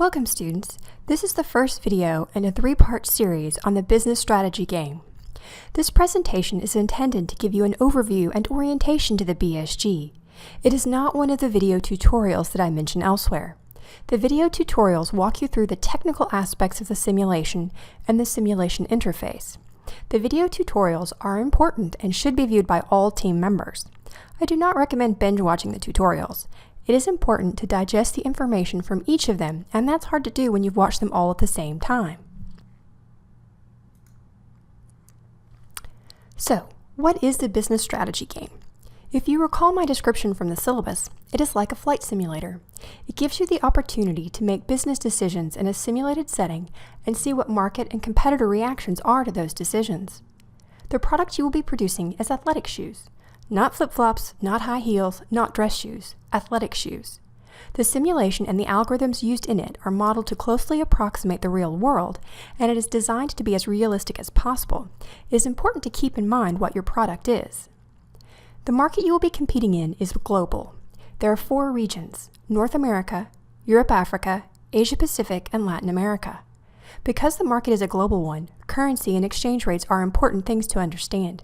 Welcome students. This is the first video in a three-part series on the business strategy game. This presentation is intended to give you an overview and orientation to the BSG. It is not one of the video tutorials that I mentioned elsewhere. The video tutorials walk you through the technical aspects of the simulation and the simulation interface. The video tutorials are important and should be viewed by all team members. I do not recommend binge watching the tutorials. It is important to digest the information from each of them, and that's hard to do when you've watched them all at the same time. So, what is the business strategy game? If you recall my description from the syllabus, it is like a flight simulator. It gives you the opportunity to make business decisions in a simulated setting and see what market and competitor reactions are to those decisions. The product you will be producing is athletic shoes. Not flip-flops, not high heels, not dress shoes, athletic shoes. The simulation and the algorithms used in it are modeled to closely approximate the real world, and it is designed to be as realistic as possible. It is important to keep in mind what your product is. The market you will be competing in is global. There are 4 regions: North America, Europe, Africa, Asia Pacific, and Latin America. Because the market is a global one, currency and exchange rates are important things to understand.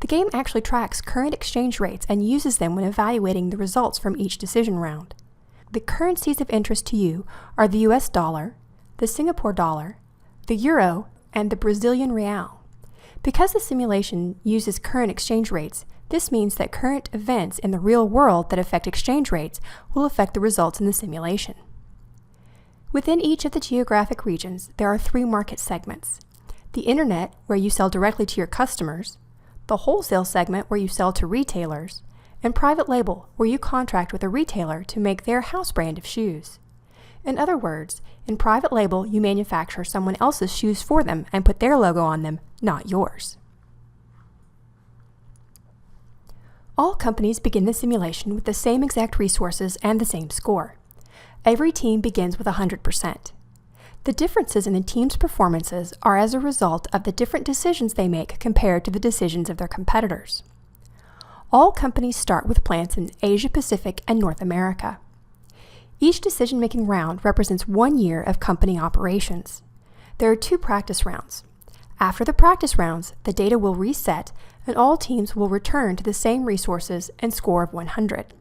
The game actually tracks current exchange rates and uses them when evaluating the results from each decision round. The currencies of interest to you are the US dollar, the Singapore dollar, the euro, and the Brazilian real. Because the simulation uses current exchange rates, this means that current events in the real world that affect exchange rates will affect the results in the simulation. Within each of the geographic regions, there are 3 market segments: the internet, where you sell directly to your customers; the wholesale segment, where you sell to retailers; and private label, where you contract with a retailer to make their house brand of shoes. In other words, in private label, you manufacture someone else's shoes for them and put their logo on them, not yours. All companies begin the simulation with the same exact resources and the same score. Every team begins with 100%. The differences in the team's performances are as a result of the different decisions they make compared to the decisions of their competitors. All companies start with plants in Asia Pacific and North America. Each decision-making round represents 1 year of company operations. There are 2 practice rounds. After the practice rounds, the data will reset and all teams will return to the same resources and score of 100.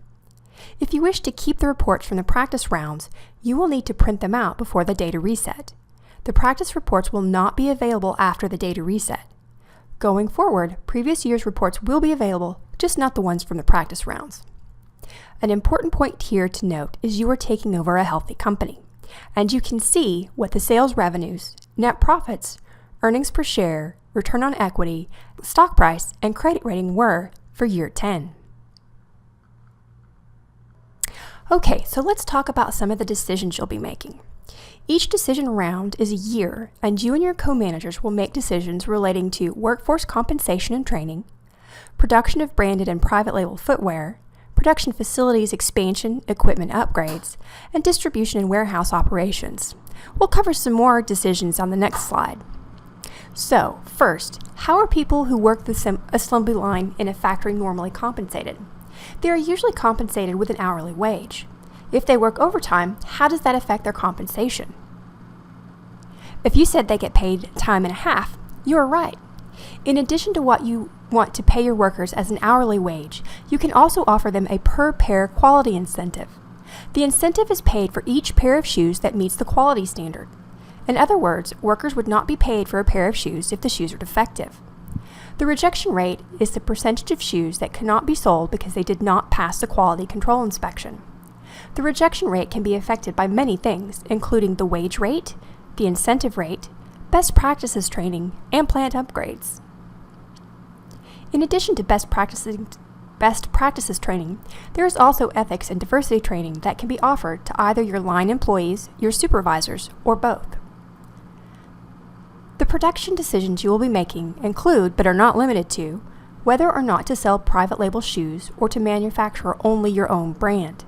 If you wish to keep the reports from the practice rounds, you will need to print them out before the data reset. The practice reports will not be available after the data reset. Going forward, previous year's reports will be available, just not the ones from the practice rounds. An important point here to note is you are taking over a healthy company, and you can see what the sales revenues, net profits, earnings per share, return on equity, stock price, and credit rating were for year 10. Okay, so let's talk about some of the decisions you'll be making. Each decision round is a year, and you and your co-managers will make decisions relating to workforce compensation and training, production of branded and private label footwear, production facilities expansion, equipment upgrades, and distribution and warehouse operations. We'll cover some more decisions on the next slide. So, first, how are people who work the assembly line in a factory normally compensated? They are usually compensated with an hourly wage. If they work overtime, how does that affect their compensation? If you said they get paid time and a half, you are right. In addition to what you want to pay your workers as an hourly wage, you can also offer them a per pair quality incentive. The incentive is paid for each pair of shoes that meets the quality standard. In other words, workers would not be paid for a pair of shoes if the shoes are defective. The rejection rate is the percentage of shoes that cannot be sold because they did not pass the quality control inspection. The rejection rate can be affected by many things, including the wage rate, the incentive rate, best practices training, and plant upgrades. In addition to best practices training, there is also ethics and diversity training that can be offered to either your line employees, your supervisors, or both. The production decisions you will be making include, but are not limited to, whether or not to sell private label shoes or to manufacture only your own brand.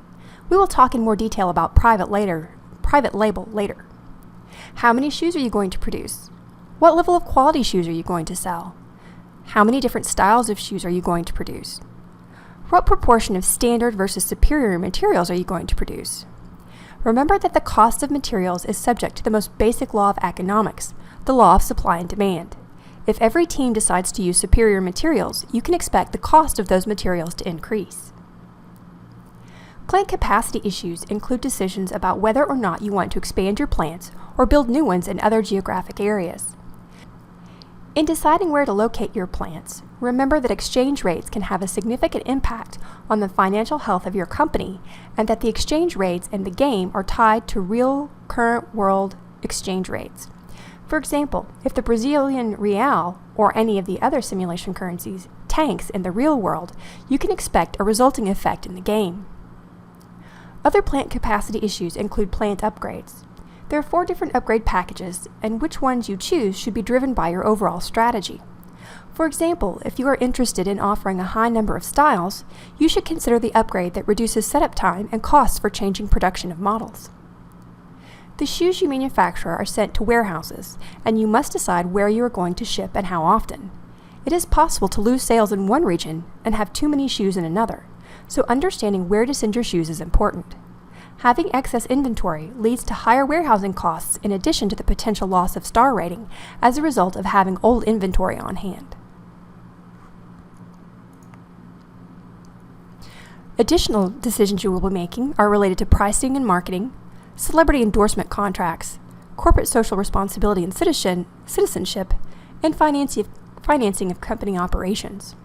We will talk in more detail about private label later. How many shoes are you going to produce? What level of quality shoes are you going to sell? How many different styles of shoes are you going to produce? What proportion of standard versus superior materials are you going to produce? Remember that the cost of materials is subject to the most basic law of economics, the law of supply and demand. If every team decides to use superior materials, you can expect the cost of those materials to increase. Plant capacity issues include decisions about whether or not you want to expand your plants or build new ones in other geographic areas. In deciding where to locate your plants, remember that exchange rates can have a significant impact on the financial health of your company, and that the exchange rates in the game are tied to real current world exchange rates. For example, if the Brazilian real or any of the other simulation currencies tanks in the real world, you can expect a resulting effect in the game. Other plant capacity issues include plant upgrades. There are 4 different upgrade packages, and which ones you choose should be driven by your overall strategy. For example, if you are interested in offering a high number of styles, you should consider the upgrade that reduces setup time and costs for changing production of models. The shoes you manufacture are sent to warehouses, and you must decide where you are going to ship and how often. It is possible to lose sales in one region and have too many shoes in another, so understanding where to send your shoes is important. Having excess inventory leads to higher warehousing costs in addition to the potential loss of star rating as a result of having old inventory on hand. Additional decisions you will be making are related to pricing and marketing, celebrity endorsement contracts, corporate social responsibility and citizenship, and financing of company operations.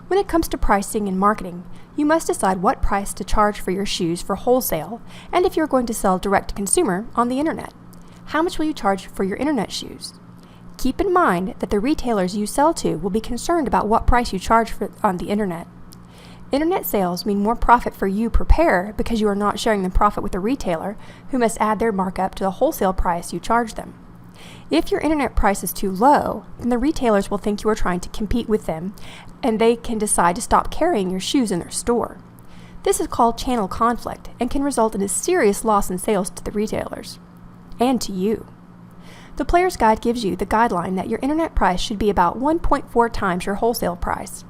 When it comes to pricing and marketing, you must decide what price to charge for your shoes for wholesale and if you're going to sell direct to consumer on the internet. How much will you charge for your internet shoes? Keep in mind that the retailers you sell to will be concerned about what price you charge on the internet. Internet sales mean more profit for you per pair because you are not sharing the profit with the retailer, who must add their markup to the wholesale price you charge them. If your internet price is too low, then the retailers will think you are trying to compete with them, and they can decide to stop carrying your shoes in their store. This is called channel conflict and can result in a serious loss in sales to the retailers and to you. The Player's Guide gives you the guideline that your internet price should be about 1.4 times your wholesale price.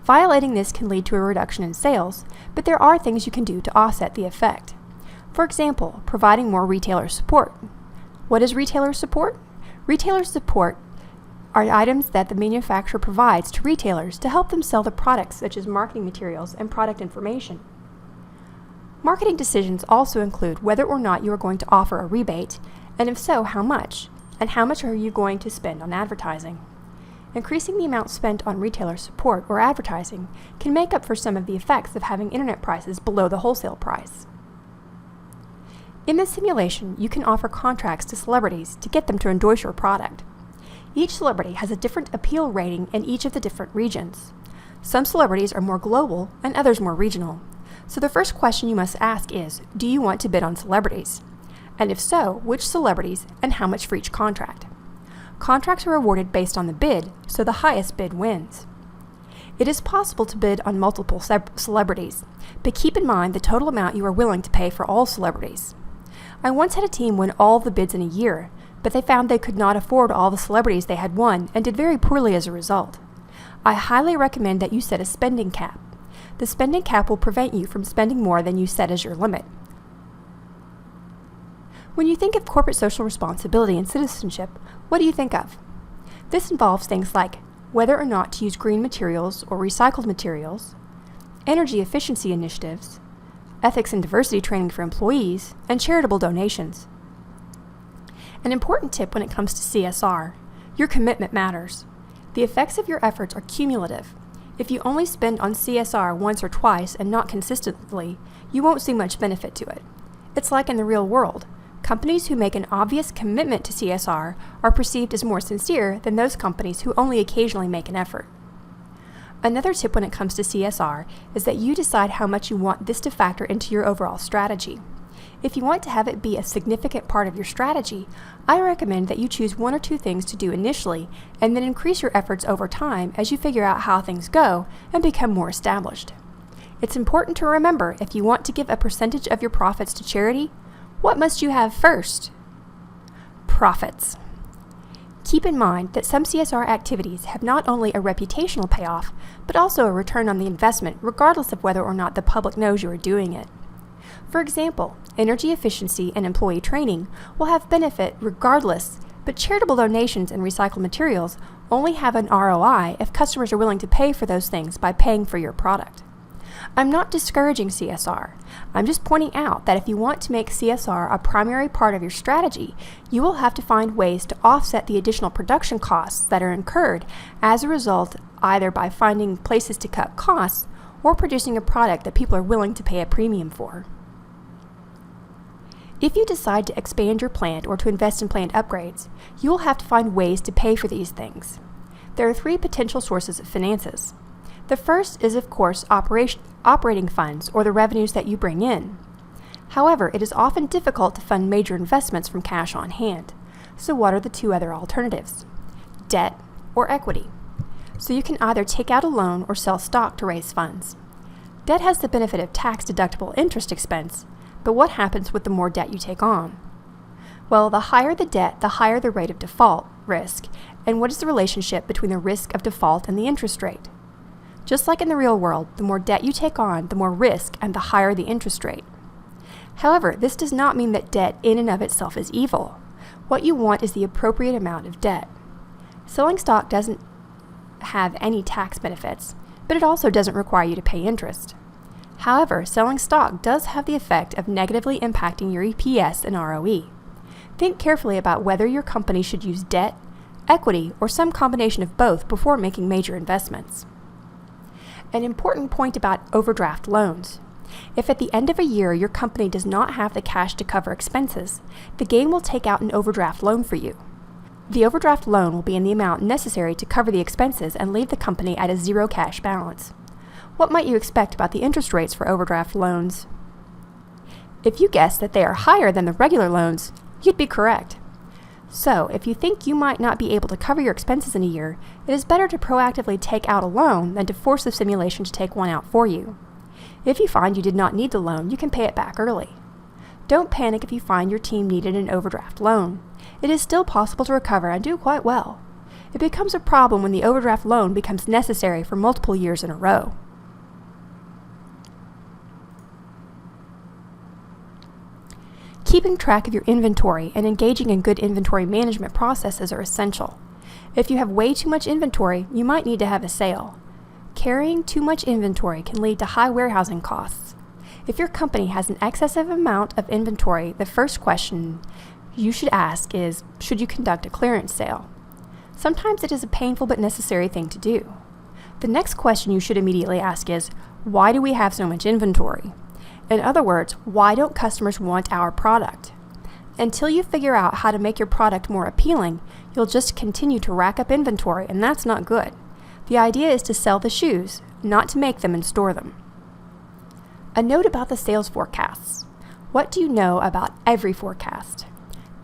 Violating this can lead to a reduction in sales, but there are things you can do to offset the effect. For example, providing more retailer support. What is retailer support? Retailer support are items that the manufacturer provides to retailers to help them sell the products, such as marketing materials and product information. Marketing decisions also include whether or not you are going to offer a rebate, and if so, how much, and how much are you going to spend on advertising. Increasing the amount spent on retailer support or advertising can make up for some of the effects of having internet prices below the wholesale price. In this simulation, you can offer contracts to celebrities to get them to endorse your product. Each celebrity has a different appeal rating in each of the different regions. Some celebrities are more global and others more regional. So the first question you must ask is, do you want to bid on celebrities? And if so, which celebrities and how much for each contract? Contracts are awarded based on the bid, so the highest bid wins. It is possible to bid on multiple celebrities, but keep in mind the total amount you are willing to pay for all celebrities. I once had a team win all the bids in a year, but they found they could not afford all the celebrities they had won and did very poorly as a result. I highly recommend that you set a spending cap. The spending cap will prevent you from spending more than you set as your limit. When you think of corporate social responsibility and citizenship, what do you think of? This involves things like whether or not to use green materials or recycled materials, energy efficiency initiatives, ethics and diversity training for employees, and charitable donations. An important tip when it comes to CSR: your commitment matters. The effects of your efforts are cumulative. If you only spend on CSR once or twice and not consistently, you won't see much benefit to it. It's like in the real world. Companies who make an obvious commitment to CSR are perceived as more sincere than those companies who only occasionally make an effort. Another tip when it comes to CSR is that you decide how much you want this to factor into your overall strategy. If you want to have it be a significant part of your strategy, I recommend that you choose 1 or 2 things to do initially and then increase your efforts over time as you figure out how things go and become more established. It's important to remember, if you want to give a percentage of your profits to charity, what must you have first? Profits. Keep in mind that some CSR activities have not only a reputational payoff, but also a return on the investment, regardless of whether or not the public knows you are doing it. For example, energy efficiency and employee training will have benefit regardless, but charitable donations and recycled materials only have an ROI if customers are willing to pay for those things by paying for your product. I'm not discouraging CSR. I'm just pointing out that if you want to make CSR a primary part of your strategy, you will have to find ways to offset the additional production costs that are incurred as a result, either by finding places to cut costs or producing a product that people are willing to pay a premium for. If you decide to expand your plant or to invest in plant upgrades, you will have to find ways to pay for these things. There are 3 potential sources of finances. The first is, of course, operating funds, or the revenues that you bring in. However, it is often difficult to fund major investments from cash on hand. So what are the 2 other alternatives? Debt or equity. So you can either take out a loan or sell stock to raise funds. Debt has the benefit of tax-deductible interest expense, but what happens with the more debt you take on? Well, the higher the debt, the higher the rate of default risk, and what is the relationship between the risk of default and the interest rate? Just like in the real world, the more debt you take on, the more risk and the higher the interest rate. However, this does not mean that debt in and of itself is evil. What you want is the appropriate amount of debt. Selling stock doesn't have any tax benefits, but it also doesn't require you to pay interest. However, selling stock does have the effect of negatively impacting your EPS and ROE. Think carefully about whether your company should use debt, equity, or some combination of both before making major investments. An important point about overdraft loans. If at the end of a year your company does not have the cash to cover expenses, the game will take out an overdraft loan for you. The overdraft loan will be in the amount necessary to cover the expenses and leave the company at a 0 cash balance. What might you expect about the interest rates for overdraft loans? If you guess that they are higher than the regular loans, you'd be correct. So, if you think you might not be able to cover your expenses in a year, it is better to proactively take out a loan than to force the simulation to take one out for you. If you find you did not need the loan, you can pay it back early. Don't panic if you find your team needed an overdraft loan. It is still possible to recover and do quite well. It becomes a problem when the overdraft loan becomes necessary for multiple years in a row. Keeping track of your inventory and engaging in good inventory management processes are essential. If you have way too much inventory, you might need to have a sale. Carrying too much inventory can lead to high warehousing costs. If your company has an excessive amount of inventory, the first question you should ask is, should you conduct a clearance sale? Sometimes it is a painful but necessary thing to do. The next question you should immediately ask is, why do we have so much inventory? In other words, why don't customers want our product? Until you figure out how to make your product more appealing, you'll just continue to rack up inventory, and that's not good. The idea is to sell the shoes, not to make them and store them. A note about the sales forecasts. What do you know about every forecast?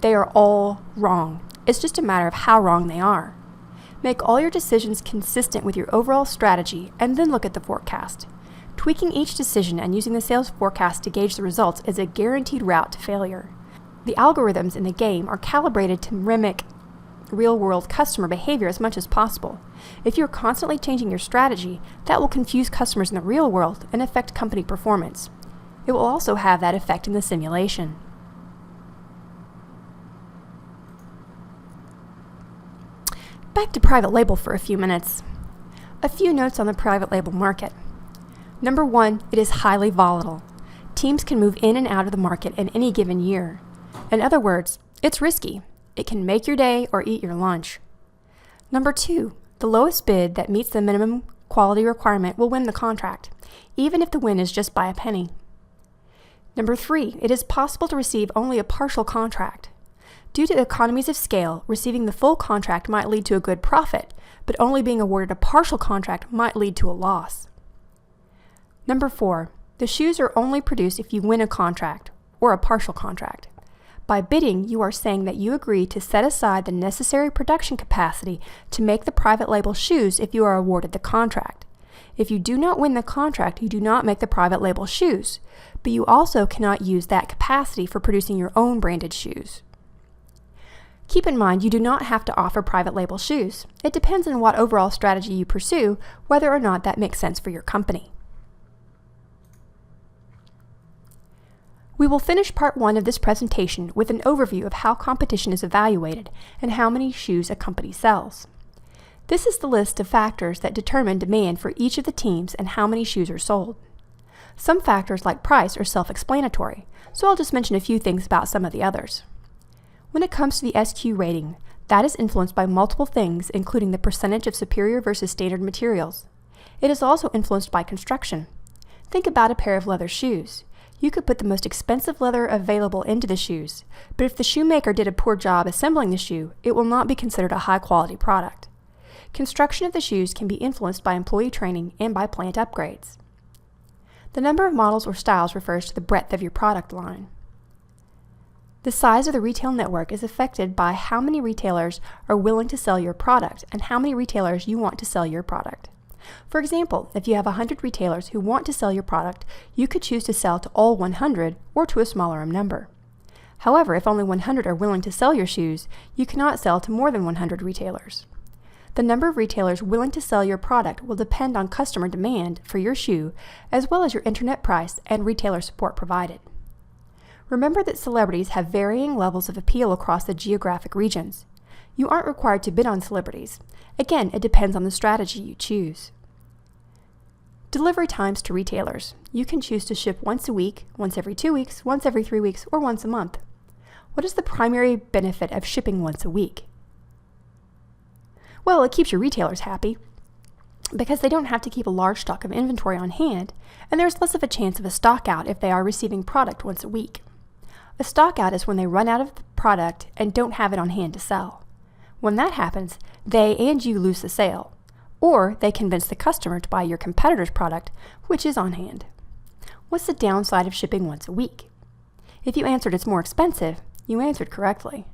They are all wrong. It's just a matter of how wrong they are. Make all your decisions consistent with your overall strategy and then look at the forecast. Tweaking each decision and using the sales forecast to gauge the results is a guaranteed route to failure. The algorithms in the game are calibrated to mimic real-world customer behavior as much as possible. If you're constantly changing your strategy, that will confuse customers in the real world and affect company performance. It will also have that effect in the simulation. Back to private label for a few minutes. A few notes on the private label market. Number 1, it is highly volatile. Teams can move in and out of the market in any given year. In other words, it's risky. It can make your day or eat your lunch. Number 2, the lowest bid that meets the minimum quality requirement will win the contract, even if the win is just by a penny. Number 3, it is possible to receive only a partial contract. Due to economies of scale, receiving the full contract might lead to a good profit, but only being awarded a partial contract might lead to a loss. Number 4, the shoes are only produced if you win a contract or a partial contract. By bidding, you are saying that you agree to set aside the necessary production capacity to make the private label shoes if you are awarded the contract. If you do not win the contract, you do not make the private label shoes, but you also cannot use that capacity for producing your own branded shoes. Keep in mind, you do not have to offer private label shoes. It depends on what overall strategy you pursue, whether or not that makes sense for your company. We will finish part 1 of this presentation with an overview of how competition is evaluated and how many shoes a company sells. This is the list of factors that determine demand for each of the teams and how many shoes are sold. Some factors like price are self-explanatory, so I'll just mention a few things about some of the others. When it comes to the SQ rating, that is influenced by multiple things, including the percentage of superior versus standard materials. It is also influenced by construction. Think about a pair of leather shoes. You could put the most expensive leather available into the shoes, but if the shoemaker did a poor job assembling the shoe, it will not be considered a high-quality product. Construction of the shoes can be influenced by employee training and by plant upgrades. The number of models or styles refers to the breadth of your product line. The size of the retail network is affected by how many retailers are willing to sell your product and how many retailers you want to sell your product. For example, if you have 100 retailers who want to sell your product, you could choose to sell to all 100 or to a smaller number. However, if only 100 are willing to sell your shoes, you cannot sell to more than 100 retailers. The number of retailers willing to sell your product will depend on customer demand for your shoe, as well as your internet price and retailer support provided. Remember that celebrities have varying levels of appeal across the geographic regions. You aren't required to bid on celebrities. Again, it depends on the strategy you choose. Delivery times to retailers. You can choose to ship once a week, once every 2 weeks, once every 3 weeks, or once a month. What is the primary benefit of shipping once a week? Well, it keeps your retailers happy because they don't have to keep a large stock of inventory on hand, and there's less of a chance of a stock out if they are receiving product once a week. A stock out is when they run out of the product and don't have it on hand to sell. When that happens, they and you lose the sale, or they convince the customer to buy your competitor's product, which is on hand. What's the downside of shipping once a week? If you answered it's more expensive, you answered correctly.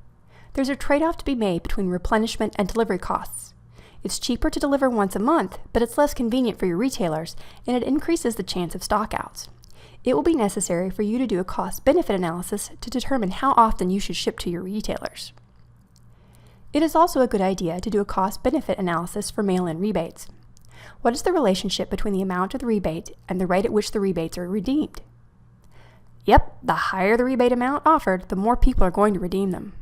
There's a trade-off to be made between replenishment and delivery costs. It's cheaper to deliver once a month, but it's less convenient for your retailers, and it increases the chance of stockouts. It will be necessary for you to do a cost-benefit analysis to determine how often you should ship to your retailers. It is also a good idea to do a cost-benefit analysis for mail-in rebates. What is the relationship between the amount of the rebate and the rate at which the rebates are redeemed? Yep, the higher the rebate amount offered, the more people are going to redeem them.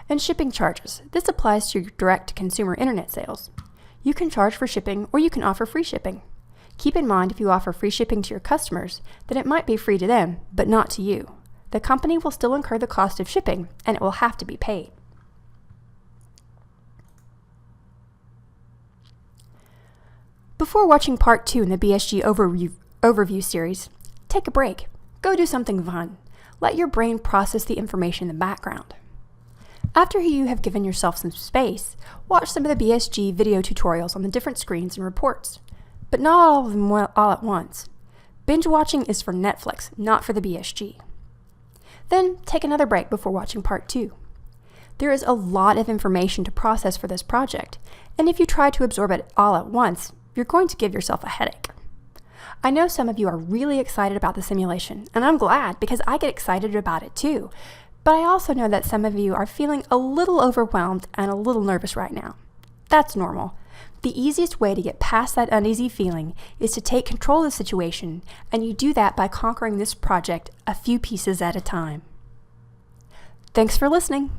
And shipping charges. This applies to your direct-to-consumer internet sales. You can charge for shipping or you can offer free shipping. Keep in mind if you offer free shipping to your customers, then it might be free to them, but not to you. The company will still incur the cost of shipping and it will have to be paid. Before watching part 2 in the BSG overview series, take a break. Go do something fun. Let your brain process the information in the background. After you have given yourself some space, watch some of the BSG video tutorials on the different screens and reports. But not all of them all at once. Binge watching is for Netflix, not for the BSG. Then take another break before watching part 2. There is a lot of information to process for this project, and if you try to absorb it all at once, you're going to give yourself a headache. I know some of you are really excited about the simulation, and I'm glad because I get excited about it too. But I also know that some of you are feeling a little overwhelmed and a little nervous right now. That's normal. The easiest way to get past that uneasy feeling is to take control of the situation, and you do that by conquering this project a few pieces at a time. Thanks for listening.